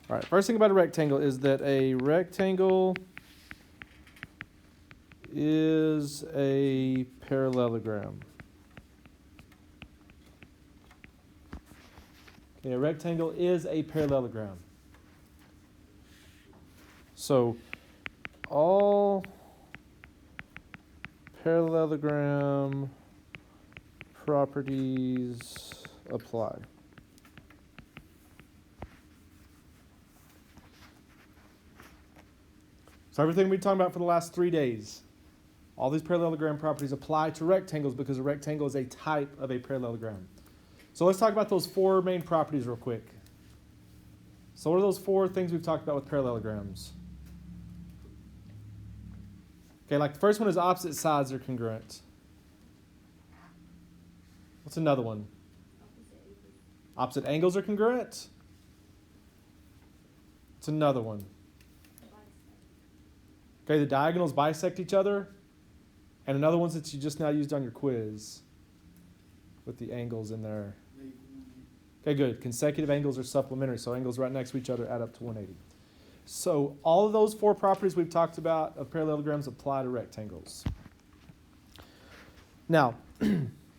All right, first thing about a rectangle is that a rectangle is a parallelogram. Okay, a rectangle is a parallelogram. So all parallelogram properties apply. So everything we've been talking about for the last 3 days, all these parallelogram properties apply to rectangles because a rectangle is a type of a parallelogram. So let's talk about those 4 main properties real quick. So what are those 4 things we've talked about with parallelograms? Okay, like the first one is opposite sides are congruent. What's another one? Opposite angles are congruent. What's another one? Okay, the diagonals bisect each other. And another one that you just now used on your quiz with the angles in there. Okay, good. Consecutive angles are supplementary, so angles right next to each other add up to 180. So all of those 4 properties we've talked about of parallelograms apply to rectangles. Now,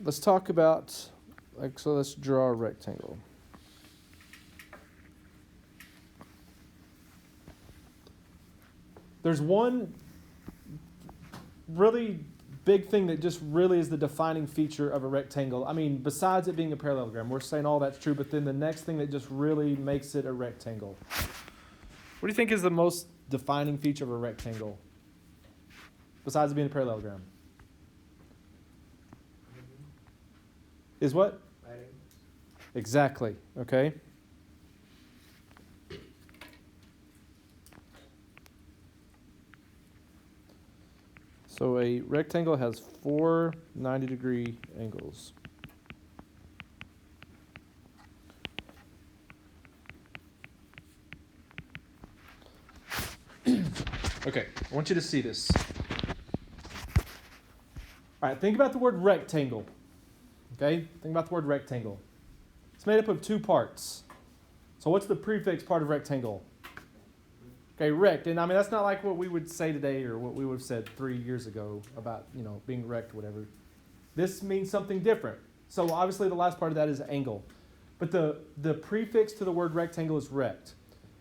let's talk about, so let's draw a rectangle. There's one really big thing that just really is the defining feature of a rectangle. I mean, besides it being a parallelogram, we're saying all that's true, but then the next thing that just really makes it a rectangle. What do you think is the most defining feature of a rectangle, besides it being a parallelogram? Is what? Exactly, okay. So a rectangle has 4 90-degree angles. Okay, I want you to see this. All right, think about the word rectangle. Okay, think about the word rectangle. It's made up of 2 parts. So what's the prefix part of rectangle? Okay, rect. And I mean, that's not like what we would say today or what we would have said 3 years ago about, being rect, whatever. This means something different. So obviously the last part of that is angle. But the prefix to the word rectangle is rect.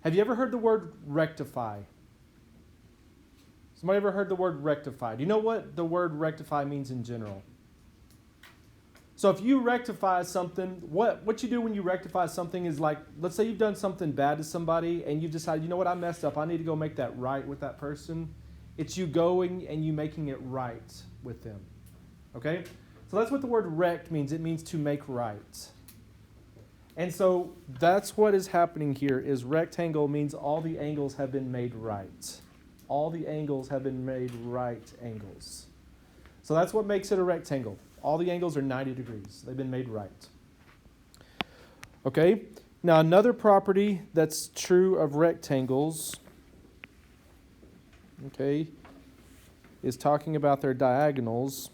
Have you ever heard the word rectify? Somebody ever heard the word rectify? Do you know what the word rectify means in general? So if you rectify something, what you do when you rectify something is like, let's say you've done something bad to somebody and you've decided, you know what, I messed up. I need to go make that right with that person. It's you going and you making it right with them. Okay? So that's what the word rect means. It means to make right. And so that's what is happening here is rectangle means all the angles have been made right. All the angles have been made right angles. So that's what makes it a rectangle. All the angles are 90 degrees. They've been made right. Okay? Now another property that's true of rectangles, okay, is talking about their diagonals.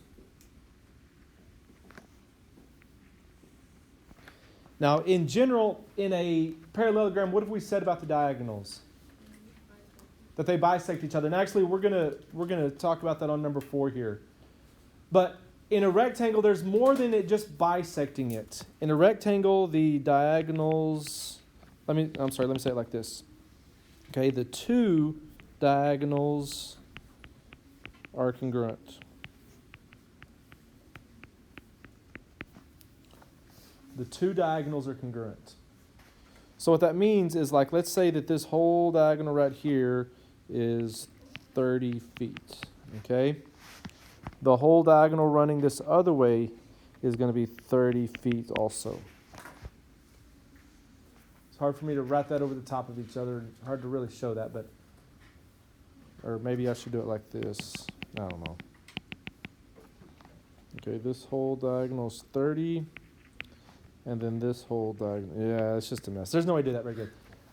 Now in general, in a parallelogram, what have we said about the diagonals? That they bisect each other. And actually we're gonna talk about that on number 4 here. But in a rectangle, there's more than it just bisecting it. In a rectangle, the diagonals, let me say it like this. Okay, the 2 diagonals are congruent. The 2 diagonals are congruent. So what that means is, like, let's say that this whole diagonal right here is 30 feet, okay? The whole diagonal running this other way is going to be 30 feet also. It's hard for me to write that over the top of each other. Hard to really show that, but, or maybe I should do it like this. I don't know. Okay, this whole diagonal is 30, and then this whole diagonal. Yeah, it's just a mess. There's no way to do that very good.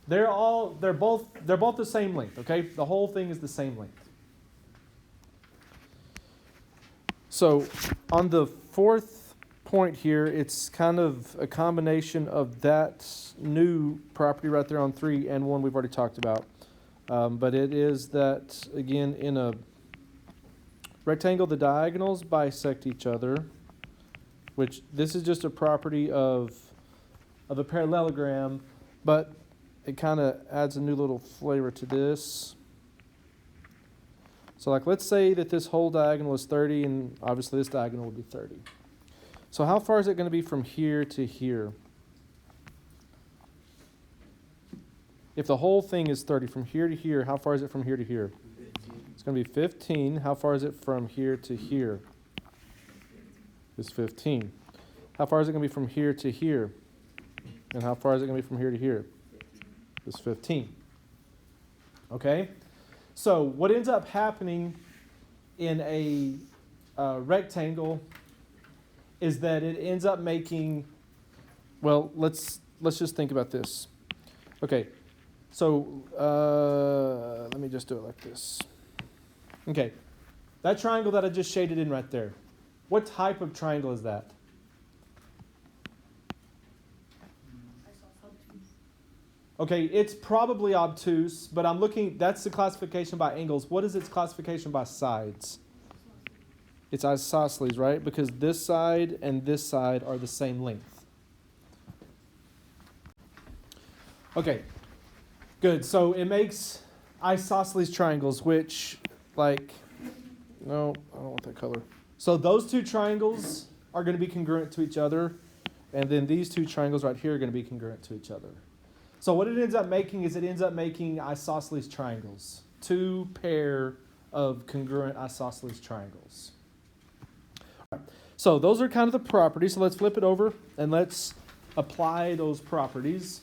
They're both the same length. Okay, the whole thing is the same length. So, on the 4th point here, it's kind of a combination of that new property right there on 3 and one we've already talked about. But it is that, again, in a rectangle, the diagonals bisect each other, which this is just a property of a parallelogram, but it kind of adds a new little flavor to this. So like, let's say that this whole diagonal is 30, and obviously this diagonal would be 30. So how far is it going to be from here to here? If the whole thing is 30, from here to here, how far is it from here to here? 15. It's going to be 15. How far is it from here to here? It's 15. How far is it going to be from here to here? And how far is it going to be from here to here? It's 15. Okay? So what ends up happening in a rectangle is that it ends up making, well, let's just think about this. Okay, so let me just do it like this. Okay, that triangle that I just shaded in right there, what type of triangle is that? Okay, it's probably obtuse, but I'm looking, that's the classification by angles. What is its classification by sides? It's isosceles, right? Because this side and this side are the same length. Okay, good. So it makes isosceles triangles, which, like, no, I don't want that color. So those two triangles are going to be congruent to each other, and then these two triangles right here are going to be congruent to each other. So what it ends up making is it ends up making isosceles triangles, two pair of congruent isosceles triangles. All right. So those are kind of the properties. So let's flip it over and let's apply those properties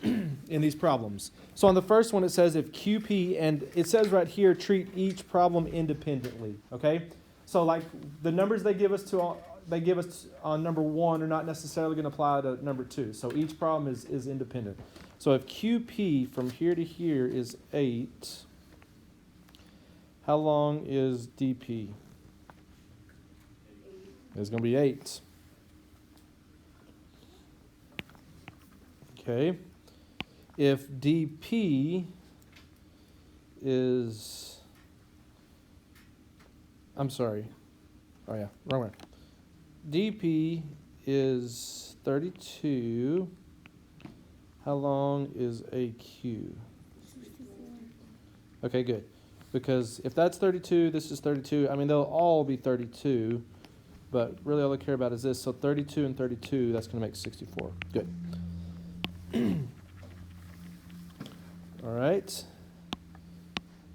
in these problems. So on the first one, it says if QP, and it says right here, treat each problem independently. Okay. So like the numbers they give us on number 1 are not necessarily going to apply to number 2. So each problem is independent. So if QP from here to here is 8, how long is DP? It's going to be 8. Okay. If DP is, I'm sorry. Oh yeah, wrong way. DP is 32. How long is AQ? 64. Okay, good. Because if that's 32, this is 32. I mean, they'll all be 32, but really all I care about is this. So 32 and 32, that's going to make 64. Good. All right.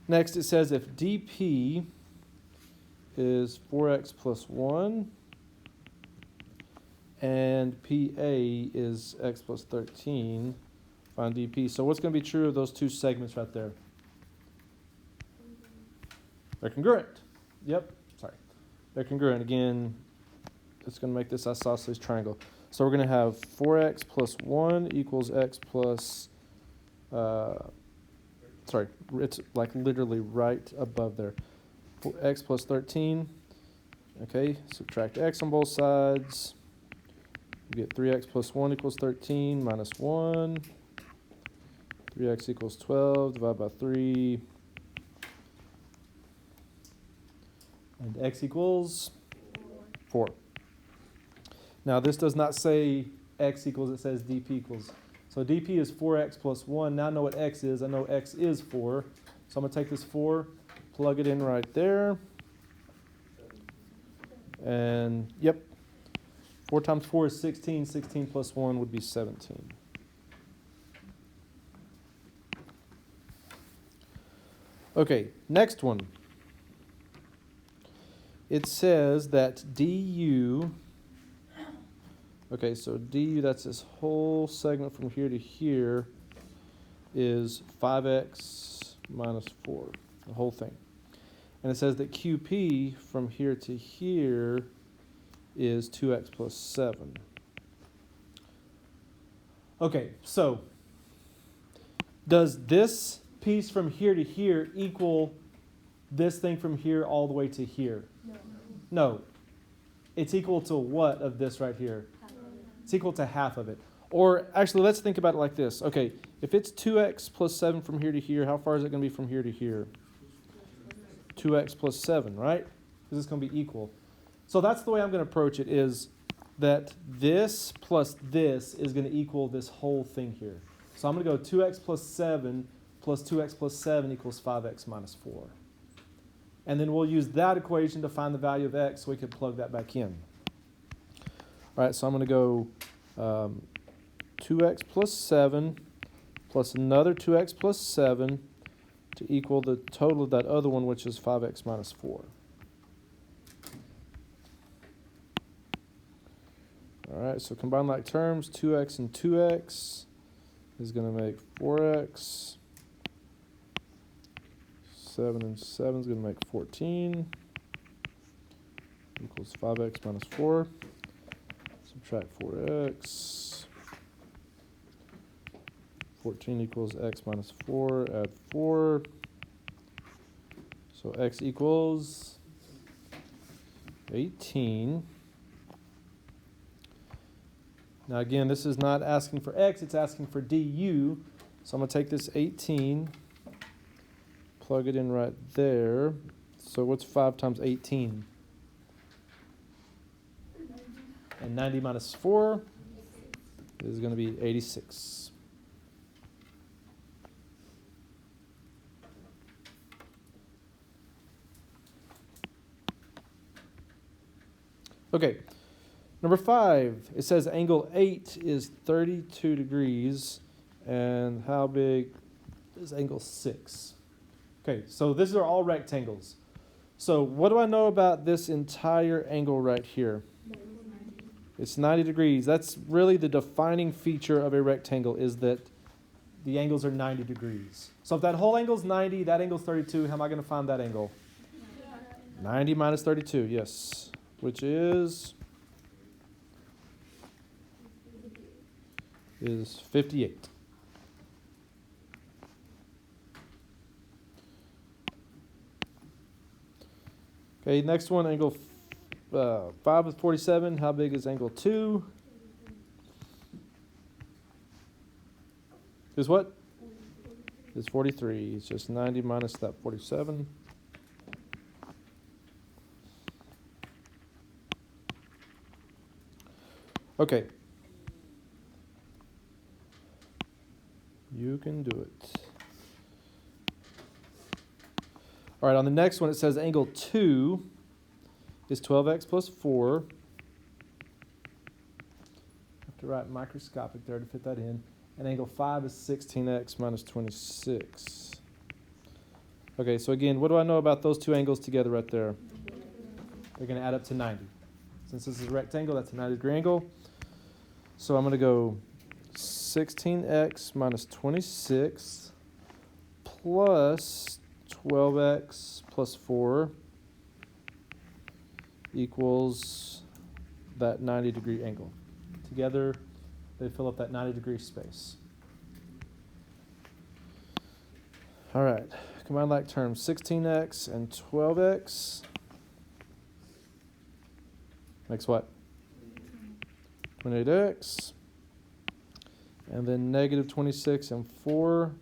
Next, it says if DP is 4x plus 1, and PA is x plus 13, find DP. So what's going to be true of those two segments right there? They're congruent. Yep, sorry. They're congruent. Again, it's going to make this isosceles triangle. So we're going to have 4x plus 1 equals x plus, it's like literally right above there. X plus 13. Okay, subtract x on both sides. You get 3x plus 1 equals 13 minus 1. 3x equals 12, divided by 3. And x equals 4. Now this does not say x equals, it says dp equals. So dp is 4x plus 1. Now I know what x is. I know x is 4. So I'm going to take this 4, plug it in right there. And, yep. 4 times 4 is 16. 16 plus 1 would be 17. Okay, next one. It says that du, okay, so du, that's this whole segment from here to here, is 5x minus 4, the whole thing. And it says that QP from here to here is 2x plus 7. Okay, so does this piece from here to here equal this thing from here all the way to here? No. No. It's equal to what of this right here? It's equal to half of it. Or actually, let's think about it like this. Okay, if it's 2x plus 7 from here to here, how far is it going to be from here to here? 2x plus 7, right? Because it's going to be equal. So that's the way I'm going to approach it, is that this plus this is going to equal this whole thing here. So I'm going to go 2x plus 7 plus 2x plus 7 equals 5x minus 4. And then we'll use that equation to find the value of x so we can plug that back in. All right, so I'm going to go 2x plus 7 plus another 2x plus 7 to equal the total of that other one, which is 5x minus 4. All right, so combine like terms, 2x and 2x is going to make 4x. 7 and 7 is going to make 14. Equals 5x minus 4. Subtract 4x. 14 equals x minus 4. Add 4. So x equals 18. Now again, this is not asking for x, it's asking for du. So I'm going to take this 18, plug it in right there. So what's 5 times 18? And 90 minus 4 is going to be 86. Okay. Number 5, it says angle 8 is 32 degrees, and how big is angle 6? Okay, so these are all rectangles. So what do I know about this entire angle right here? It's 90 degrees. That's really the defining feature of a rectangle, is that the angles are 90 degrees. So if that whole angle is 90, that angle is 32, how am I going to find that angle? 90 minus 32, yes, which is 58. Okay, next one, angle 5 is 47. How big is angle 2? Is what? It's 43. It's just 90 minus that 47. Okay. You can do it. All right, on the next one, it says angle 2 is 12x plus 4. Have to write microscopic there to fit that in. And angle 5 is 16x minus 26. Okay, so again, what do I know about those two angles together right there? They're going to add up to 90. Since this is a rectangle, that's a 90-degree angle. So I'm going to go 16x minus 26 plus 12x plus 4 equals that 90-degree angle. Together, they fill up that 90-degree space. All right, combine like terms, 16x and 12x makes what? 28x. And then negative 26 and 4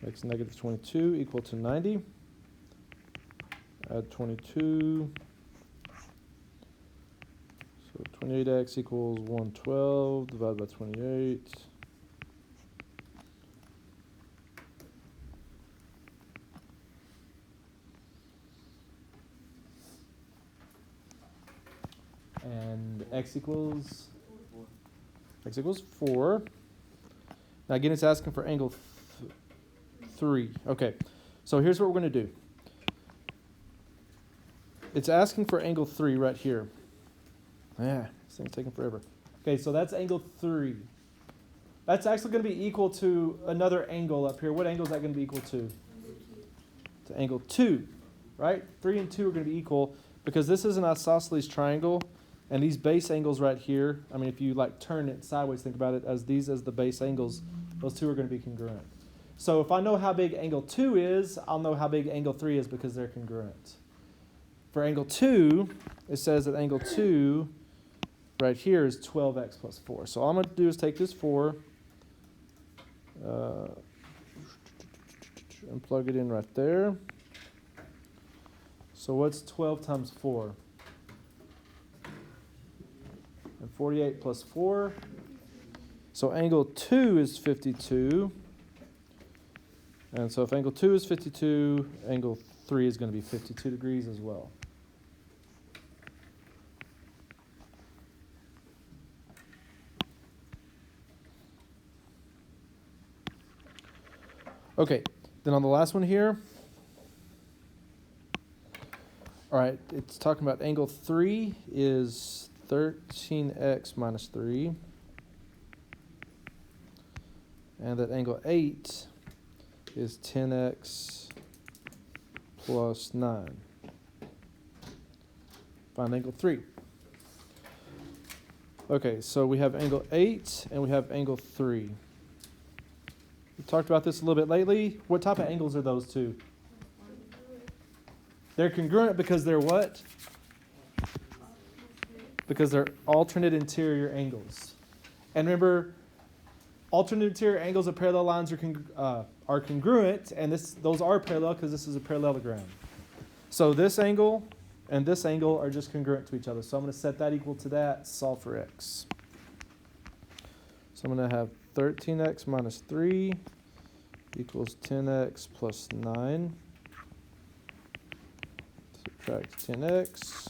makes negative 22 equal to 90. Add 22. So 28x equals 112 divided by 28. And x equals 4. Now again, it's asking for angle 3. Okay, so here's what we're going to do. It's asking for angle 3 right here. Yeah, this thing's taking forever. Okay, so that's angle 3. That's actually going to be equal to another angle up here. What angle is that going to be equal to? To angle 2, right? 3 and 2 are going to be equal because this is an isosceles triangle. And these base angles right here, I mean, if you like turn it sideways, think about it as these as the base angles, those two are going to be congruent. So if I know how big angle 2 is, I'll know how big angle 3 is because they're congruent. For angle 2, it says that angle 2 right here is 12x plus 4. So all I'm going to do is take this 4 and plug it in right there. So what's 12 times 4? And 48 plus 4. So angle 2 is 52. And so if angle 2 is 52, angle 3 is going to be 52 degrees as well. Okay, then on the last one here, all right, it's talking about angle 3 is 13x minus 3. And that angle 8 is 10x plus 9. Find angle 3. Okay, so we have angle 8 and we have angle 3. We talked about this a little bit lately. What type of angles are those two? They're congruent because they're what? Because they're alternate interior angles. And remember, alternate interior angles of parallel lines are congruent, and those are parallel because this is a parallelogram. So this angle and this angle are just congruent to each other. So I'm going to set that equal to that, solve for x. So I'm going to have 13x minus 3 equals 10x plus 9. Subtract 10x.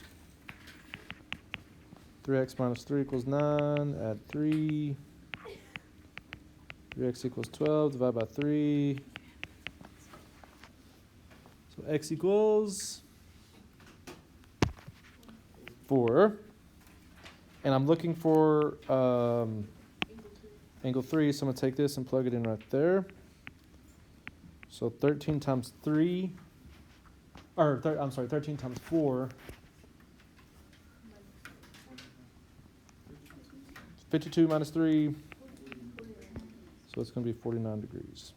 3x minus 3 equals 9. Add 3. 3x equals 12. Divide by 3. So x equals 4. And I'm looking for angle 3, so I'm going to take this and plug it in right there. So 13 times 3, or 13 times 4, 52 minus 3, so it's going to be 49 degrees.